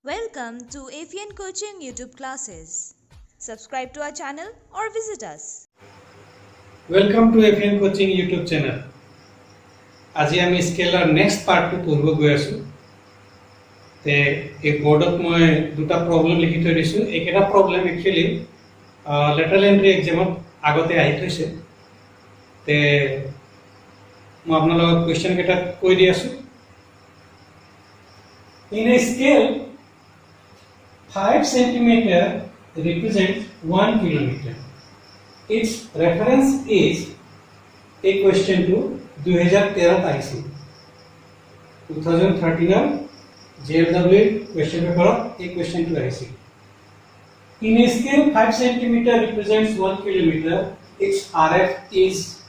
Welcome to AFN Coaching YouTube classes. Subscribe to our channel or visit us. Welcome to AFN Coaching YouTube channel. আজি আমি scalar next পাৰ্টটো পঢ়িব গৈ আছো তে এই বৰ্ডত মই দুটা প্ৰবলেম লিখি থৈ দিছো এইকেইটা প্ৰবলেম একচুয়ালি লেটাৰেল এন্ট্ৰি এক্সামত আগতে আহি থৈছে তে মই আপোনালোকক কোৱেশ্চন কেইটা কৈ দি আছো in a scale 5 centimeter represents 1 kilometer. Its reference is a question to 2013 IC 2013 JFW question paper a question to IC. In a scale 5 centimeter represents 1 kilometer, its RF is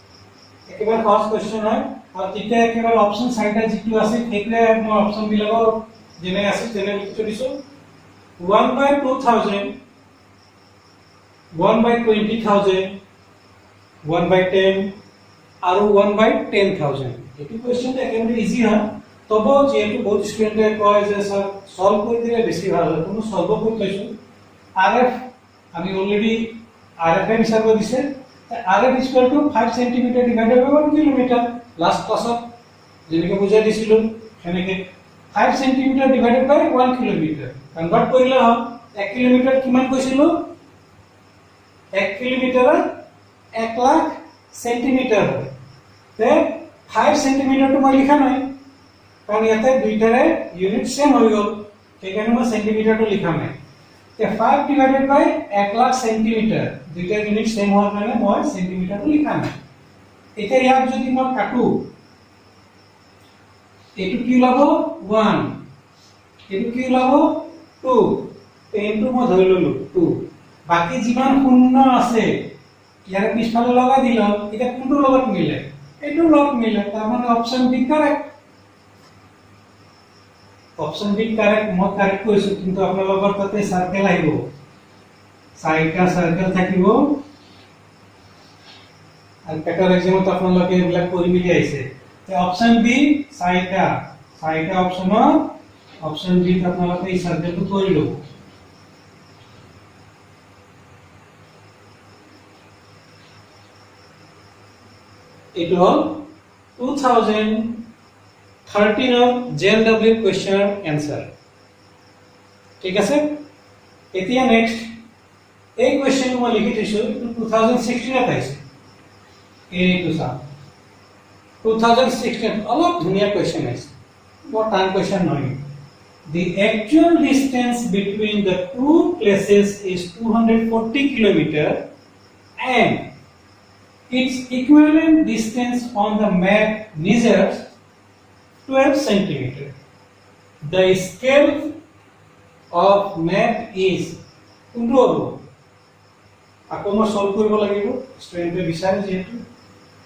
একেবাৰে ফাৰ্স্ট কোৱেশ্চন হয় আৰু তেতিয়া একেবাৰে option চাৰিটা যিটো আছে সেইটোৱে মই অপচন বিলাকৰ যেনে আছে তেনে লিখি দিছো 1 by 2000 1 by 20,000 1 by 10 আৰু 1 by 10,000 এটো কোৱেশ্চন একেবাৰে ইজি হয় তবে যেহেতু বহুত স্টুডেন্টে কয় যে স্যাৰ সলভ কৰি দিলে বেছি ভাল হয় তুমি সলভ কৰি থৈছো আরএফ আমি অলরেডি আরএফ এর হিসাব দিছে RF equal to 5 centimetre divided by 1 kilometre last ক্লাসত যেনেকে বুঝাই দিছিলো সেনেকে 5 centimetre divided by 1 kilometre convert কৰিলে হয় 1 কিলোমিটার কিমান কৈছিলো 1 কিলোমিটার 1 লাখ সেন্টিমিটার হয় তে 5 সেন্টিমিটার তো মই লিখা নাই কারণ ইয়াতে দুইটাৰে ইউনিট সেম হৈ গল সেইকাৰণে মই সেন্টিমিটাৰটো লিখা নাই তে 5 ডিভাইডেড বাই 1 লাখ সেন্টিমিটাৰ দুইটা ইউনিট সেম হোৱাৰ কাৰণে মই সেন্টিমিটাৰটো লিখা নাই এতিয়া ইয়াক যদি মই কাটো এটো কি লব 1 এটো কি লব 2 পেনটো মই ধৰি ললো 2 বাকি যিমান শূন্য আছে ইয়াৰ পিছফালে লগাই দিলাম এটা কোনটো লগত মিলে এটো লগত মিলে তাৰ মানে option B correct option B correct মই কাৰেক্ট কৈছো কিন্তু আপোনালোকৰ তাতে সাৰ্কেল আহিব চাৰিটা সাৰ্কেল থাকিব আৰু পেটাৰ এক্সামত আপোনালোকে এইবিলাক কৰি মিলি আহিছে তে অপচন বি চাৰিটা অপচন বি আপোনালোকে এই সাৰ্কেলটো কৰি লব it was 2013 of JLW question answer ঠিক আছে এতিয়া নেক্সট এই কোৱেশ্চন মই লিখি দিছো 2016 ত আহিছে এইটো চাও 2016 অলপ ধুনীয়া কোৱেশ্চন আহিছে বৰ টান কোৱেশ্চন নহয় the actual distance between the two places is 240 kilometer and its equivalent distance on the map measures 12 centimeter. The scale of map is control. Akomo solve koribo lagibo student bisare jehetu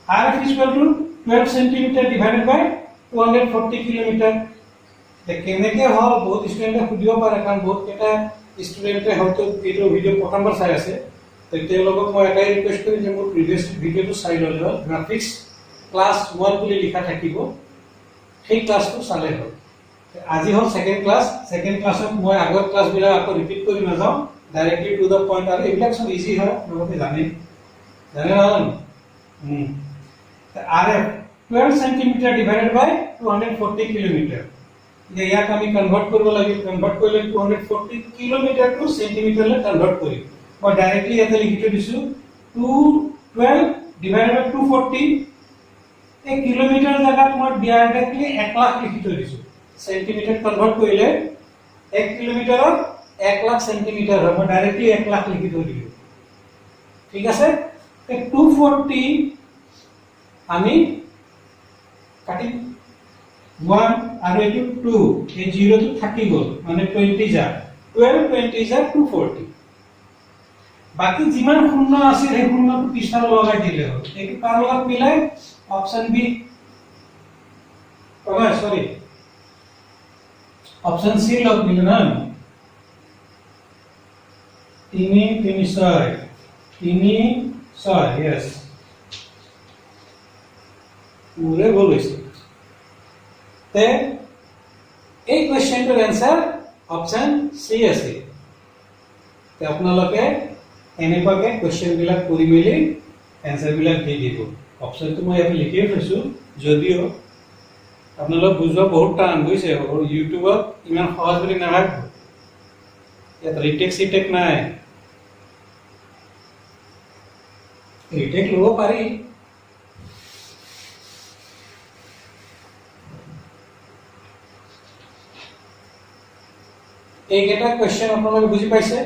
RF is equal to 12 centimeter divided by 240 kilometer. The keneke hol bahut student hudibo pare karon bahut eta student hoyto eto video prothombar sai ase তেতিয়া লগত মই এটাই request কৰিম যে মোৰ প্ৰিভিয়াস ভিডিওটো চাই ললে হ'ল গ্ৰাফিক্স ক্লাস 1 বুলি লিখা থাকিব সেই ক্লাসটো চালে হ'ল আজি হ'ল সেকেন্ড ক্লাসত মই আগৰ ক্লাস বিলাক আকৌ ৰিপিট কৰি নাযাওঁ ডাইৰেক্টলি টু দা পইণ্ট আৰু এইবিলাক সব ইজি হয় আপোনালোকে জানে আৰএফ 12 সেন্টিমিটাৰ ডিভাইডেড বাই 240 কিলোমিটাৰ যে ইয়াক আমি কনভাৰ্ট কৰিব লাগিব কনভাৰ্ট কৰিলে 240 কিলোমিটাৰ টু সেন্টিমিটাৰলৈ কনভাৰ্ট কৰিম মই ডাইৰেক্টলি ইয়াতে লিখি দিছো 212 ডিভাইডেড বাই 240 এই কিলোমিটাৰ জায়গাত মই ডাইৰেক্টলি 1 লাখ লিখি দিছো সেন্টিমিটাৰ কনভাৰ্ট কৰিলে 1 কিলোমিটাৰত 1 লাখ সেন্টিমিটাৰ হয় মই ডাইৰেক্টলি 1 লাখ লিখি দিলো ঠিক আছে তে 240 আমি কাটি 1 আৰু এটো 2 এই 0 টো থাকি গল মানে 20 যা 12 20 যা 240 বাকি যিমান শূন্য আছে সেই শূন্যটো পিছফালে লগাই দিলে হ'ল এইটো কাৰ লগত মিলাই অপচন বি সরি অপশন সি লগত মিলে না 3 3 6 यस पूरे बोल তে এই কোৱেশ্চনটোৰ आंसर অপশন সি আছে তে আপোনালোকে এনেকুৱাকে কোৱেশ্চন বিলাক কৰি মেলি এনসাৰ বিলাক দি দিব অপশনটো মই ইয়াত লিখি থৈছো যদিও আপোনালোক বুজোৱা বহুত টান বুজিছে ইউটিউবত ইমান সহজ বুলি নাভাবিব ইয়াত ৰিটেক সিটেক নাই ৰিটেক ল'ব পাৰি এইকেইটা কোৱেশ্চন আপোনালোকে বুজি পাইছে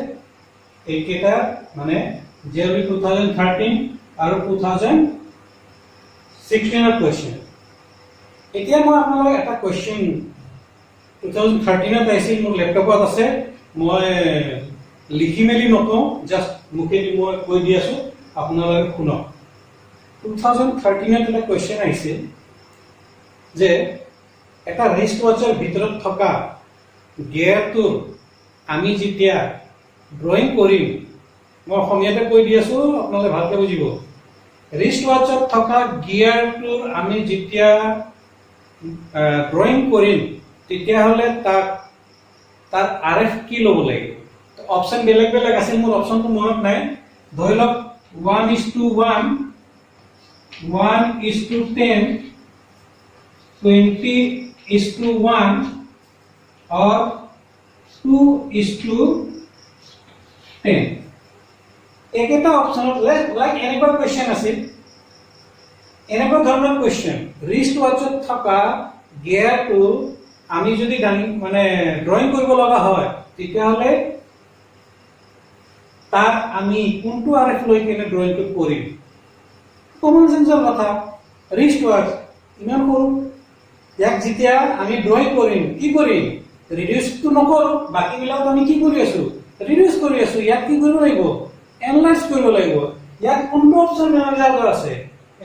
এইকেইটা মানে জেএলবি 2013 আৰু 2016 ৰ কোৱেশ্চন এতিয়া মই আপোনালোকক এটা কোৱেশ্চন 2013 ত আহিছিল মোৰ লেপটপত আছে মই লিখি মেলি নকওঁ জাস্ট মুখেদি মই কৈ দি আছো আপোনালোকে শুনক 2013 ত এটা কোৱেশ্চন আহিছিল যে এটা ৰিষ্ট ৱাচৰ ভিতৰত থকা গিয়াৰটো আমি যেতিয়া ড্ৰয়িং কৰিম মই অসমীয়াতে কৈ দি আছো আপোনালোকে ভালকৈ বুজিব ৰিষ্ট ৱাচত থকা গিয়াৰটো আমি যেতিয়া ড্ৰয়িং কৰিম তেতিয়া হলে তাৰ আৰএফ কি ল'ব লাগিব অপশন বেলেগ বেলেগ আছিল মোৰ অপশনটো মনত নাই ধৰি লওক 1:1 1:10 20:1 or 2:10 একেটা অপশনত লাইক এনেকুৱা কোৱেশ্চন আছিল এনেকুৱা ধৰণৰ কোৱেশ্চন ৰিষ্ট ৱাচত থকা গিয়াৰটো আমি যদি মানে ড্ৰয়িং কৰিব লগা হয় তেতিয়াহ'লে তাৰ আমি কোনটো আৰএফ লৈ কেনে ড্ৰয়িংটো কৰিম কমন সেন্সৰ কথা ৰিষ্ট ৱাচ ইমান সৰু ইয়াক যেতিয়া আমি ড্ৰয়িং কৰিম কি কৰিম ৰিডিউসটো নকৰো বাকি বিলাক আমি কি কৰি আছো ৰিডিউস কৰি আছো ইয়াক কি কৰিব লাগিব এনালাইজ কৰিব লাগিব ইয়াক কোনটো অপচন এনালাইজাৰ আছে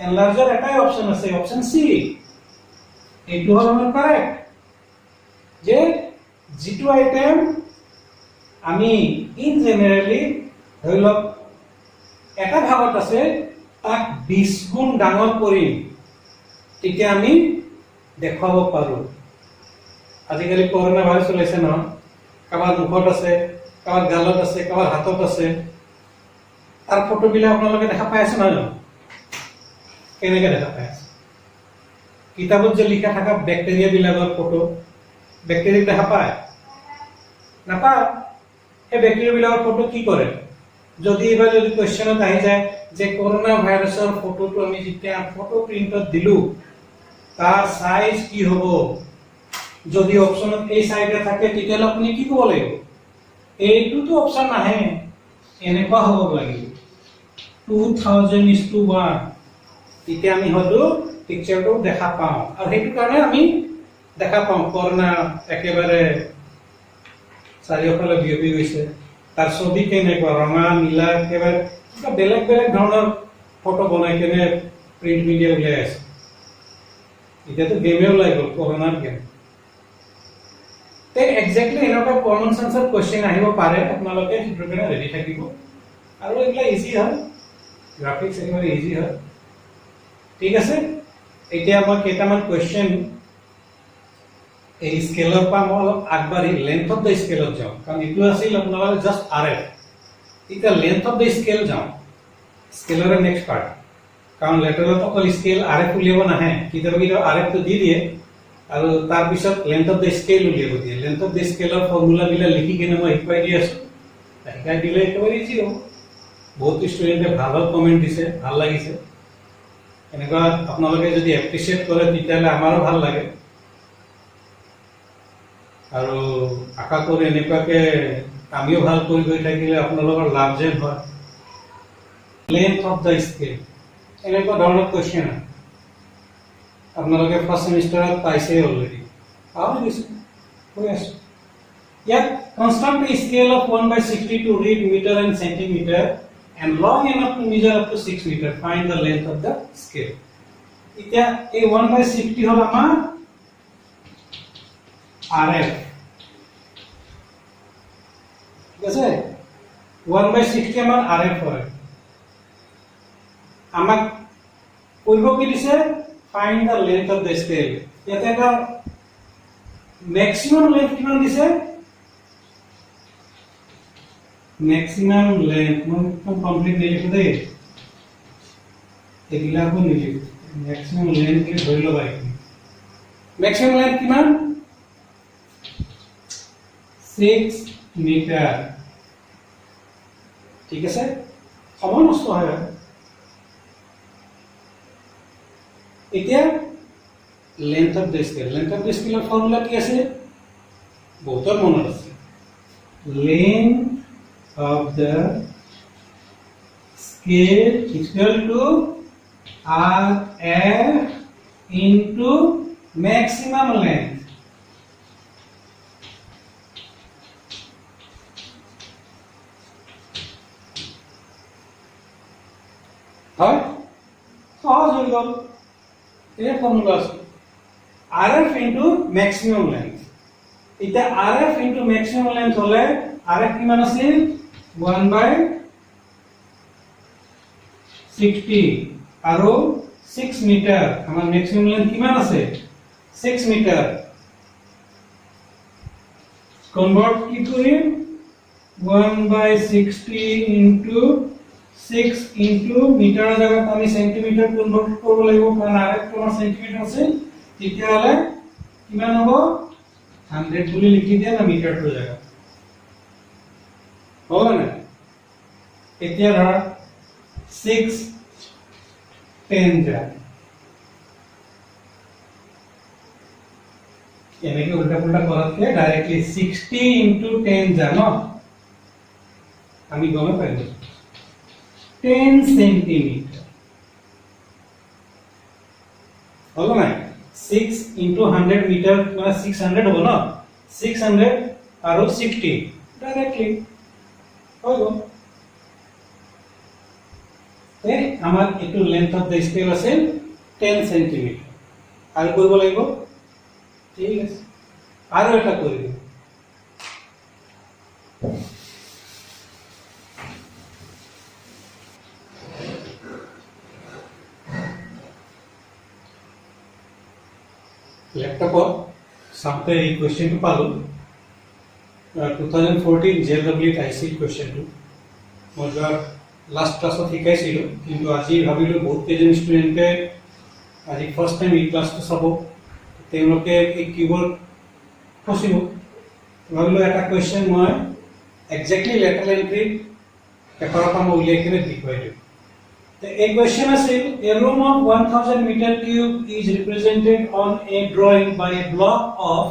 এনালাইজাৰ এটাই অপচন আছে অপচন সি এইটো হ'ল আমাৰ কাৰেক্ট যে জিটো আইটেম আমি ইন জেনাৰেলি ধৰি লওক এটা ভাগত আছে তাক 20 গুণ ডাঙৰ কৰিম তেতিয়া আমি দেখাব পাৰো আজিকালি কৰোনা ভাইৰাছ চলাইছে ন কাবাৰ মুখত আছে কাবাৰ গালত আছে কাবাৰ হাতত আছে তাৰ ফটো বিলাক আপোনালোকে দেখা পাই আছে নহয় কেনেকৈ দেখা পাই আছে কিতাপত যে লিখা থকা ব্যাকটেৰিয়া বিলাকৰ ফটো ব্যাকটেৰিয়া দেখা পায় নাপায় এই ব্যাকটেৰিয়া বিলাকৰ ফটো কি কৰে যদি এবাৰ যদি কোৱেশ্চনত আহি যায় যে কৰোনা ভাইৰাছৰ ফটোটো আমি যেতিয়া ফটো প্ৰিন্টত দিলু তাৰ সাইজ কি হ'ব যদি অপশনত এই সাইডে থাকে তেতিয়াহ'লে আপুনি কি ক'ব লাগিব এইটোতো অপশন নাহে এনেকুৱা হ'ব লাগিব 2000:1 তেতিয়া আমি হয়তো পিকচাৰটো দেখা পাওঁ আৰু সেইটো কাৰণে আমি দেখা পাওঁ কৰোনা একেবাৰে চাৰিওফালে বিয়পি গৈছে তাৰ ছবি কেনেকুৱা ৰঙা নীলা একেবাৰে বেলেগ বেলেগ ধৰণৰ ফটো বনাই কেনে প্ৰিন্ট মিডিয়া উলিয়াই আছে এতিয়াতো গেমে ওলাই গ'ল কৰোনাৰ গেম এক্সাক্টলি এনেকুৱা কমন সেন্সৰ কোৱেশ্চন আহিব পাৰে আপোনালোকে সেইটো কাৰণে ৰেডি থাকিব আৰু এইবিলাক ইজি হয় গ্ৰাফিক্স একেবাৰে ইজি হয় ঠিক আছে এতিয়া মই কেইটামান কোৱেশ্চন এই স্কেলৰ পৰা মই অলপ আগবাঢ়ি লেন্থ অফ দ্য স্কেলত যাওঁ কাৰণ এইটো আছিল আপোনালোকে জাষ্ট আৰএফ এতিয়া লেন্থ অফ দ্য স্কেল যাওঁ স্কেলৰ নেক্সট পাৰ্ট কাৰণ লেটাৰত অকল স্কেল আৰএফ উলিয়াব নাহে কেতিয়াবা কেতিয়াবা আৰএফটো দি দিয়ে আৰু তাৰ পিছত লেন্থ অফ দ্য স্কেল উলিয়াব দিয়ে লেন্থ অফ দ্য স্কেলৰ ফৰ্মুলা বিলাক লিখি কেনে মই শিকাই দি আছো শিকাই দিলে একেবাৰে ইজি হ'ব বহুত ষ্টুডেণ্টে ভাল ভাল কমেণ্ট দিছে ভাল লাগিছে এনেকুৱা আপোনালোকে যদি এপ্ৰিচিয়েট কৰে তেতিয়াহ'লে আমাৰো ভাল লাগে আৰু আশা কৰি এনেকুৱাকে আমিও ভাল কৰি গৈ থাকিলে আপোনালোকৰ লাভ যেন হয় লেন্থ অফ দ্য স্কেল এনেকুৱা ধৰণৰ কোৱেশ্চন আপোনালোকে ফাৰ্ষ্ট সেমিষ্টাৰত পাইছে অলৰেডি পাহৰি গৈছে কৈ আছো ইয়াত কনস্ট্ৰাক্ট a scale of 1/60 to read meter and centimeter and long enough to measure up to 6 meter find the length of the scale এতিয়া এই 1/60 হল আমাৰ RF ঠিক আছে 1/60 আমাৰ RF হয় আমাক কৰিব কি দিছে find the length of the scale ইয়াতে এটা maximum length কিমান দিছে मैक्सिमम लेंथ मैं कंप्लीट नहीं लिखो दे एगिला को नहीं लिखो मैक्सिमम लेंथ के धरि लो भाई मैक्सिमम लेंथ किमान 6 मीटर ठीक है सर समय नष्ट হয় এতিয়া length of the scale formula কি আছে বহুতৰ মনত আছে length of the scale equal to RF into maximum length হয় সহজ হৈ গ'ল এই ফৰ্মুলা আছে RF into maximum length এটা RF into maximum length হলে RF কিমান আছিল 1/60 আৰু 6 মিটাৰ আমাৰ maximum length কিমান আছে 6 মিটাৰ কনভাৰ্ট কি কৰিম 1/60 into 6 into মিটাৰৰ জায়গাত আমি সেন্টিমিটাৰ কনভাৰ্ট কৰিব লাগিব কাৰণ RF তোমাৰ সেন্টিমিটাৰ আছে তেতিয়াহলে কিমান হ'ব 100 বুলি লিখি দিয়া না মিটাৰটোৰ জায়গাত होला ना এতিয়া ধৰা 6 10 যা এনেকে উল্টা পুল্টা কৰাতকে ডাইৰেক্টলি 60 into 10 যা ন আমি গমে পাইছো 10 সেন্টিমিটার होला না 6 into 100 মিটার মানে 600 হ'ব ন 600 আৰু 60 ডাইৰেক্টলি हो गो ए আমার একটু लेंथ অফ দা স্কেল আছে 10 সেন্টিমিটার আর করব লাগিব ঠিক আছে আর এটা করি लैपटॉप सामने এই কোশ্চেনটো পালো 2014 JLW IC কোশ্চেনটো মই লাস্ট ক্লাসত শিকাইছিল কিন্তু আজি ভাবিলো বহুত কেজন স্টুডেন্টে আজি ফার্স্ট টাইম এই ক্লাসটো চাব তেওঁলোকে এই কিবোর্ড পসিব ভাবিলো এটা কোশ্চেন মই এক্স্যাক্টলি লেটারাল এন্ট্রি পেপাৰৰ পৰা মই উলিয়াই কিনে দেখুৱাই দিম তো এই কোশ্চেন আছিল a room of 1000 meter cube is represented on a drawing by a block of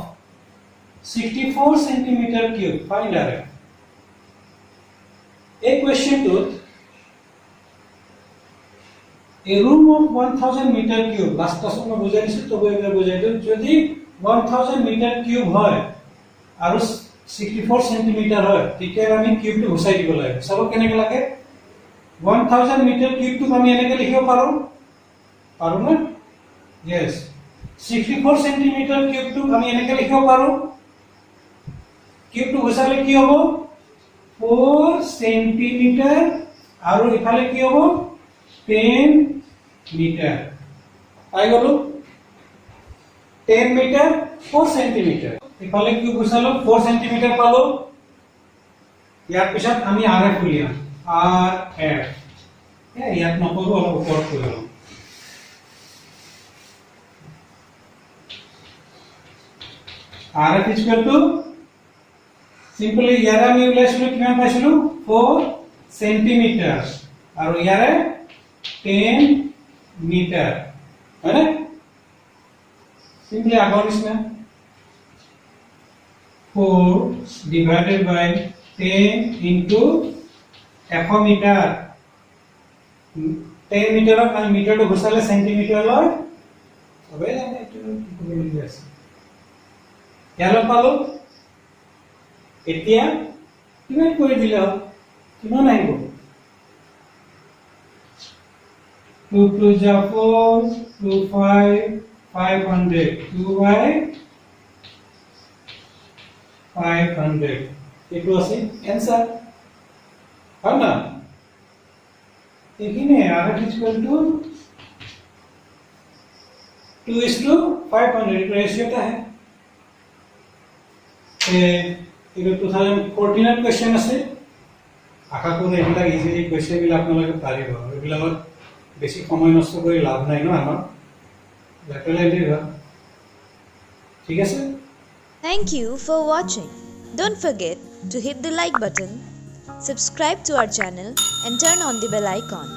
64 centimeter cube find RF a question to a room of 1000 meter cube last class में বুঝাইছিল তো এবারে বুঝাই দিম যদি 1000 meter cube হয় আৰু 64 centimeter হয় তেতিয়া আমি কিউবটো ঘুষাই দিব লাগে সব কেনেকে লাগে 1000 meter cube তো আমি এনেকে লিখিব পাৰো না yes 64 centimeter cube তো আমি এনেকে লিখিব পাৰো কিউব টু ঘুষালে কি হ'ব 4 সেন্টিমিটাৰ আৰু ইফালে কি হ'ব 10 মিটার আই গ'ল 10 মিটার 4 সেন্টিমিটার ইফালে কিউব ঘুষালো 4 সেন্টিমিটার পালো ইয়াৰ পিছত আমি RF উলিয়াম RF ইয়াত নকৰো অলপ ওপৰত কৰিম RF is equal to simply ইয়াৰে আমি উলাইছিলো কিমান পাইছিলো 4 সেন্টিমিটাৰ আৰু ইয়াৰে 10 মিটাৰ হয়নে simply আগৰ নিচিনা 4 divided by 10 into 100 মিটাৰ 10 মিটাৰক আমি মিটাৰটো ঘুষালে সেন্টিমিটাৰ লয় তবে আমি একটু কি আছে ইয়ালৈ পালো এতিয়া কিমান কৰি দিলে কিমান আহিব 2 2 जा 4 2 5 500 2 by 500 এইটো আছে आंसर হয় না এখানে RF is equal to 2:500 रेशियोটা है ये 2014 क्वेश्चन আছে আশা কৰোঁ এইবিলাক ইজিলি কুৱেশ্যনবিলাক আপোনালোকে পাৰিব। এইবিলাকত বেছি সময় নষ্ট কৰি লাভ নাই ন আমাৰ, লেটাৰেলি হয়। ঠিক আছে? Thank you for watching. Don't forget to hit the like button, subscribe to our channel and turn on the bell icon.